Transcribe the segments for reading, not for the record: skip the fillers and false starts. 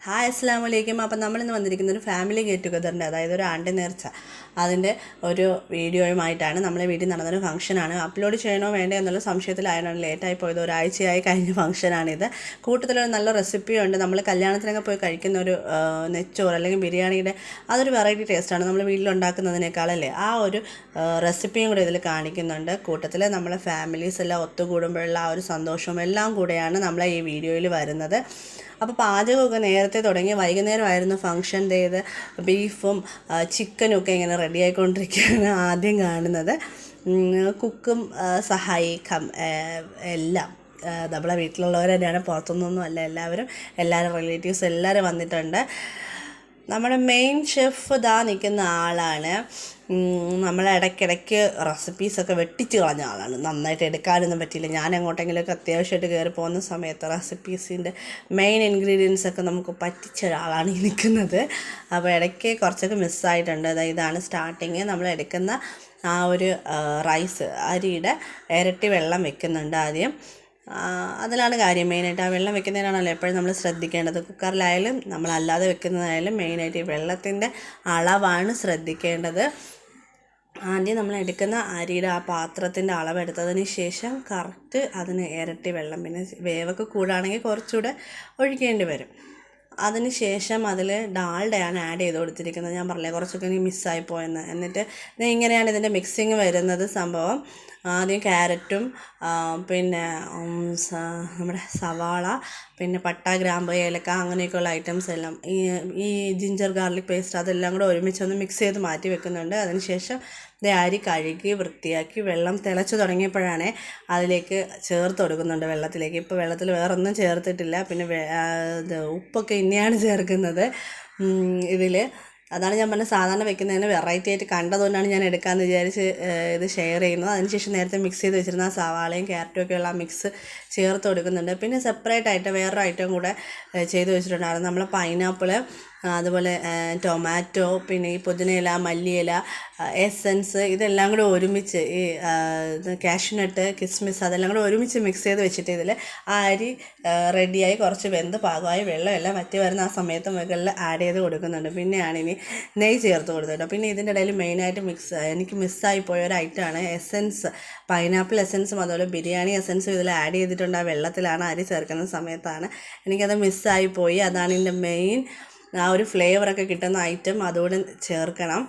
Hi അസ്സലാമു അലൈക്കും. അപ്പം നമ്മളിന്ന് വന്നിരിക്കുന്ന ഒരു ഫാമിലി ഗെറ്റ് ടുഗദറിൻ്റെ, അതായത് ഒരു ആണ്ട് നേർച്ച, അതിൻ്റെ ഒരു വീഡിയോയുമായിട്ടാണ്. നമ്മളെ വീട്ടിൽ നടന്നൊരു ഫംഗ്ഷനാണ്. അപ്ലോഡ് ചെയ്യണോ വേണ്ടോ എന്നുള്ള സംശയത്തിലായതാണ് ലേറ്റായി പോയത്. ഒരാഴ്ചയായി കഴിഞ്ഞ ഫംഗ്ഷനാണിത്. കൂട്ടത്തിലൊരു നല്ല റെസിപ്പിയുണ്ട്. നമ്മൾ കല്യാണത്തിനൊക്കെ പോയി കഴിക്കുന്ന ഒരു നെച്ചോറ് അല്ലെങ്കിൽ ബിരിയാണിയുടെ അതൊരു വെറൈറ്റി ടേസ്റ്റാണ് നമ്മൾ വീട്ടിലുണ്ടാക്കുന്നതിനേക്കാളല്ലേ. ആ ഒരു റെസിപ്പിയും കൂടെ ഇതിൽ കാണിക്കുന്നുണ്ട്. കൂട്ടത്തിൽ നമ്മളെ ഫാമിലീസ് എല്ലാം ഒത്തുകൂടുമ്പോഴുള്ള ആ ഒരു സന്തോഷവും എല്ലാം കൂടെയാണ് നമ്മളെ ഈ വീഡിയോയിൽ വരുന്നത്. അപ്പോൾ പാചകമൊക്കെ നേരത്തെ തുടങ്ങി, വൈകുന്നേരമായിരുന്നു ഫംഗ്ഷൻ. ചെയ്ത് ബീഫും ചിക്കനും ഒക്കെ ഇങ്ങനെ റെഡി ആയിക്കൊണ്ടിരിക്കുകയാണ് ആദ്യം കാണുന്നത്. കുക്കും സഹായിക്കാം എല്ലാം നമ്മളെ വീട്ടിലുള്ളവർ തന്നെയാണ്, പുറത്തുനിന്നൊന്നും അല്ല. എല്ലാവരും റിലേറ്റീവ്സ് എല്ലാവരും വന്നിട്ടുണ്ട്. നമ്മുടെ മെയിൻ ഷെഫ് ഇതാ നിൽക്കുന്ന ആളാണ്. നമ്മൾ ഇടയ്ക്കിടയ്ക്ക് റെസിപ്പീസൊക്കെ വെട്ടിച്ച് കളഞ്ഞ ആളാണ്. നന്നായിട്ട് എടുക്കാനൊന്നും പറ്റിയില്ല. ഞാൻ എങ്ങോട്ടെങ്കിലുമൊക്കെ അത്യാവശ്യമായിട്ട് കയറി പോകുന്ന സമയത്ത് റെസിപ്പീസിൻ്റെ മെയിൻ ഇൻഗ്രീഡിയൻസൊക്കെ നമുക്ക് പറ്റിച്ച ഒരാളാണ് ഈ നിൽക്കുന്നത്. അപ്പോൾ ഇടയ്ക്ക് കുറച്ചൊക്കെ മിസ്സായിട്ടുണ്ട്. ഇതാണ് സ്റ്റാർട്ടിങ്. നമ്മൾ എടുക്കുന്ന ആ ഒരു റൈസ്, അരിയുടെ ഇരട്ടി വെള്ളം വെക്കുന്നുണ്ട് ആദ്യം. അതിലാണ് കാര്യം. മെയിനായിട്ട് ആ വെള്ളം വെക്കുന്നതിനാണല്ലോ എപ്പോഴും നമ്മൾ ശ്രദ്ധിക്കേണ്ടത്. കുക്കറിലായാലും നമ്മളല്ലാതെ വെക്കുന്നതായാലും മെയിനായിട്ട് ഈ വെള്ളത്തിൻ്റെ അളവാണ് ശ്രദ്ധിക്കേണ്ടത്. ആദ്യം നമ്മൾ എടുക്കുന്ന അരിയുടെ ആ പാത്രത്തിൻ്റെ അളവെടുത്തതിന് ശേഷം കറക്റ്റ് അതിന് ഇരട്ടി വെള്ളം, പിന്നെ വേവൊക്കെ കൂടാണെങ്കിൽ കുറച്ചുകൂടെ ഒഴിക്കേണ്ടി വരും. അതിന് ശേഷം അതിൽ ഡാൽഡയാണ് ആഡ് ചെയ്ത് കൊടുത്തിരിക്കുന്നത്. ഞാൻ പറഞ്ഞില്ലേ കുറച്ചൊക്കെ എനിക്ക് മിസ്സായി പോയെന്ന്. എന്നിട്ട് ഇങ്ങനെയാണ് ഇതിൻ്റെ മിക്സിങ് വരുന്നത്. സംഭവം ആദ്യം ക്യാരറ്റും പിന്നെ നമ്മുടെ സവാള, പിന്നെ പട്ട, ഗ്രാമ്പ്, ഏലക്ക അങ്ങനെയൊക്കെയുള്ള ഐറ്റംസ് എല്ലാം, ഈ ജിഞ്ചർ ഗാർലിക് പേസ്റ്റ് അതെല്ലാം കൂടെ ഒരുമിച്ചൊന്ന് മിക്സ് ചെയ്ത് മാറ്റി വെക്കുന്നുണ്ട്. അതിനുശേഷം അരി കഴുകി വൃത്തിയാക്കി വെള്ളം തിളച്ച് തുടങ്ങിയപ്പോഴാണ് അതിലേക്ക് ചേർത്ത് കൊടുക്കുന്നുണ്ട് വെള്ളത്തിലേക്ക്. ഇപ്പോൾ വെള്ളത്തിൽ വേറൊന്നും ചേർത്തിട്ടില്ല. പിന്നെ ഉപ്പൊക്കെ ഇനിയാണ് ചേർക്കുന്നത് ഇതിൽ. അതാണ് ഞാൻ പറഞ്ഞത്, സാധാരണ വെക്കുന്നതിന് വെറൈറ്റി ആയിട്ട് കണ്ടതുകൊണ്ടാണ് ഞാൻ എടുക്കാമെന്ന് വിചാരിച്ച് ഇത് ഷെയർ ചെയ്യുന്നത്. അതിനുശേഷം നേരത്തെ മിക്സ് ചെയ്ത് വെച്ചിരുന്ന സവാളയും ക്യാരറ്റും ഒക്കെയുള്ള ആ മിക്സ് ചേർത്ത് കൊടുക്കുന്നുണ്ട്. പിന്നെ സെപ്പറേറ്റ് ആയിട്ട് വേറൊരു ഐറ്റം കൂടെ ചെയ്ത് വെച്ചിട്ടുണ്ടായിരുന്നു. നമ്മൾ പൈനാപ്പിൾ, അതുപോലെ ടൊമാറ്റോ, പിന്നെ ഈ പുതിനയില, മല്ലിയില, എസൻസ്, ഇതെല്ലാം കൂടെ ഒരുമിച്ച്, ഈ കാഷ്യൂനട്ട്, കിസ്മിസ് അതെല്ലാം കൂടെ ഒരുമിച്ച് മിക്സ് ചെയ്ത് വെച്ചിട്ട് ഇതിൽ ആ അരി റെഡിയായി കുറച്ച് വെന്ത് പാകമായി വെള്ളമെല്ലാം വറ്റി വരുന്ന ആ സമയത്ത് മുകളിൽ ആഡ് ചെയ്ത് കൊടുക്കുന്നുണ്ട്. പിന്നെയാണ് ഇനി നെയ്യ് ചേർത്ത് കൊടുത്തിട്ട്. പിന്നെ ഇതിൻ്റെ ഇടയിൽ മെയിനായിട്ട് എനിക്ക് മിസ്സായി പോയ ഒരു ഐറ്റമാണ് എസൻസ്. പൈനാപ്പിൾ എസൻസും അതുപോലെ ബിരിയാണി എസൻസും ഇതിൽ ആഡ് ചെയ്തിട്ടുണ്ട്. ആ വെള്ളത്തിലാണ് അരി ചേർക്കുന്ന സമയത്താണ്. എനിക്കത് മിസ്സായി പോയി. അതാണ് ഇതിൻ്റെ മെയിൻ ആ ഒരു ഫ്ലേവറൊക്കെ കിട്ടുന്ന ഐറ്റം, അതുകൂടെ ചേർക്കണം.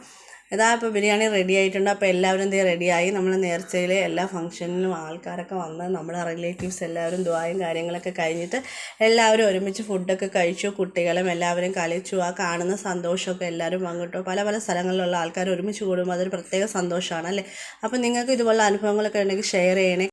ഇപ്പോൾ ബിരിയാണി റെഡി ആയിട്ടുണ്ട്. അപ്പോൾ എല്ലാവരും റെഡിയായി. നമ്മൾ നേർച്ചയിൽ എല്ലാ ഫംഗ്ഷനിലും ആൾക്കാരൊക്കെ വന്ന് നമ്മുടെ റിലേറ്റീവ്സ് എല്ലാവരും ദുആയും കാര്യങ്ങളൊക്കെ കഴിഞ്ഞിട്ട് എല്ലാവരും ഒരുമിച്ച് ഫുഡൊക്കെ കഴിച്ചു. കുട്ടികളും എല്ലാവരും കളിച്ചു. ആ കാണുന്ന സന്തോഷമൊക്കെ എല്ലാവരും പങ്കിട്ടു. പല പല സ്ഥലങ്ങളിലുള്ള ആൾക്കാർ ഒരുമിച്ച് കൂടുമ്പോൾ അതൊരു പ്രത്യേക സന്തോഷമാണ് അല്ലേ. അപ്പോൾ നിങ്ങൾക്ക് ഇതുപോലുള്ള അനുഭവങ്ങളൊക്കെ ഉണ്ടെങ്കിൽ ഷെയർ ചെയ്യണേ.